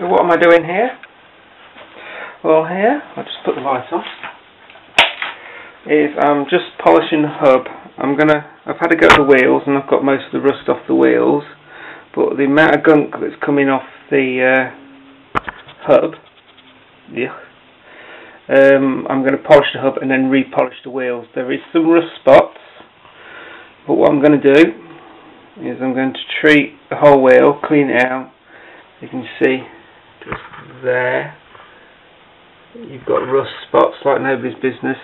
So what am I doing here? Well, here, I'll just put the light on, is I'm just polishing the hub. I've had to go to the wheels and I've got most of the rust off the wheels, but the amount of gunk that's coming off the hub, I'm going to polish the hub and then re-polish the wheels. There is some rust spots, but what I'm going to do is I'm going to treat the whole wheel, clean it out. You can see just there you've got rust spots like nobody's business.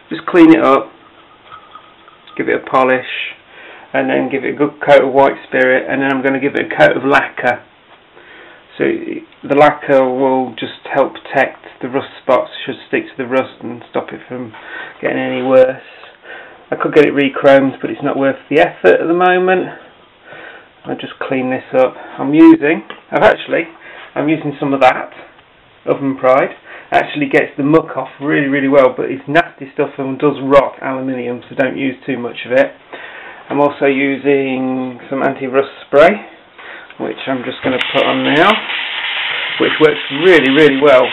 Just clean it up, give it a polish, and then give it a good coat of white spirit, and then I'm going to give it a coat of lacquer. So the lacquer will just help protect the rust spots, should stick to the rust and stop it from getting any worse. I could get it re-chromed, but it's not worth the effort at the moment. I'll just clean this up. I'm using some of that Oven Pride. Actually gets the muck off really well, but it's nasty stuff and does rot aluminium, so don't use too much of it. I'm also using some anti-rust spray, which I'm just going to put on now, which works really well.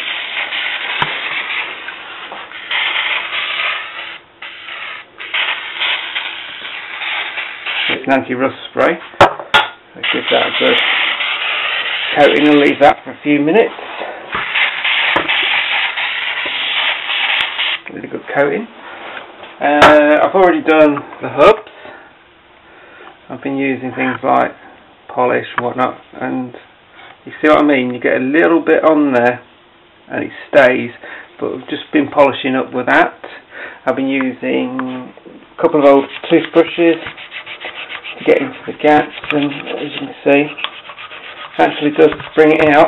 It's an anti-rust spray, so give that a good coating and leave that for a few minutes. Really good coating. I've already done the hubs. I've been using things like polish and whatnot, and you see what I mean, you get a little bit on there and it stays, but I've just been polishing up with that. I've been using a couple of old toothbrushes to get into the gaps, and as you can see, it actually does bring it out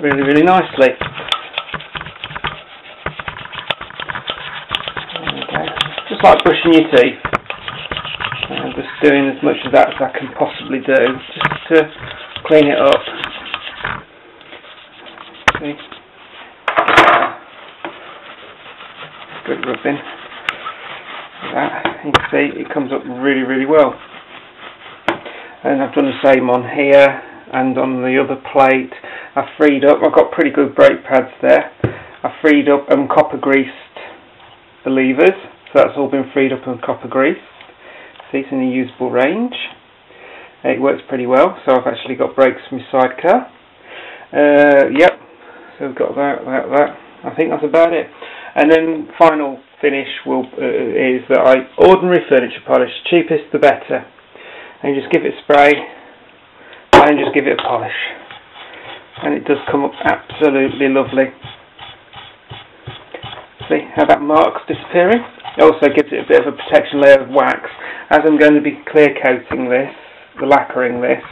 really nicely. Just like brushing your teeth. I'm just doing as much of that as I can possibly do, just to clean it up. See? Good rubbing. That, you can see it comes up really well. And I've done the same on here and on the other plate. I've freed up, I've got pretty good brake pads there. I've freed up and copper greased the levers. So that's all been freed up and copper greased. See, it's in a usable range. It works pretty well. So I've actually got brakes from my Sidecar. Yep. So we've got that. I think that's about it. And then final finish is that ordinary furniture polish, cheapest the better. And you just give it a spray and just give it a polish. And it does come up absolutely lovely. See how that mark's disappearing? It also gives it a bit of a protection layer of wax. As I'm going to be clear coating this, the lacquering this,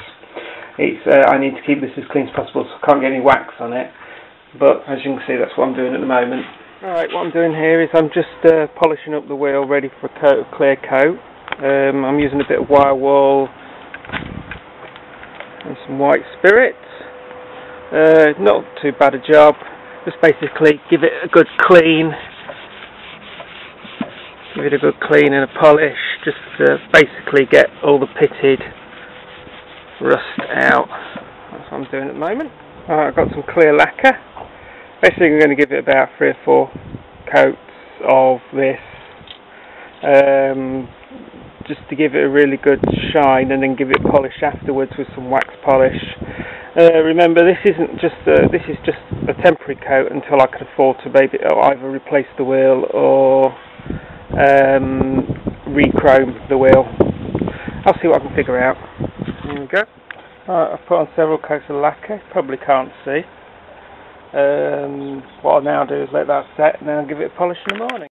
I need to keep this as clean as possible, so I can't get any wax on it. But as you can see, that's what I'm doing at the moment. Alright, what I'm doing here is I'm just polishing up the wheel, ready for a clear coat. I'm using a bit of wire wool and some white spirit. Not too bad a job. Just basically give it a good clean. Give it a good clean and a polish, just to basically get all the pitted rust out. That's what I'm doing at the moment. Alright, I've got some clear lacquer. Basically I'm going to give it about 3 or 4 coats of this, just to give it a really good shine, and then give it a polish afterwards with some wax polish. Remember, this is just a temporary coat until I can afford to maybe either replace the wheel or re-chrome the wheel. I'll see what I can figure out. There we go. Alright, I've put on several coats of lacquer. Probably can't see. What I'll now do is let that set and then I'll give it a polish in the morning.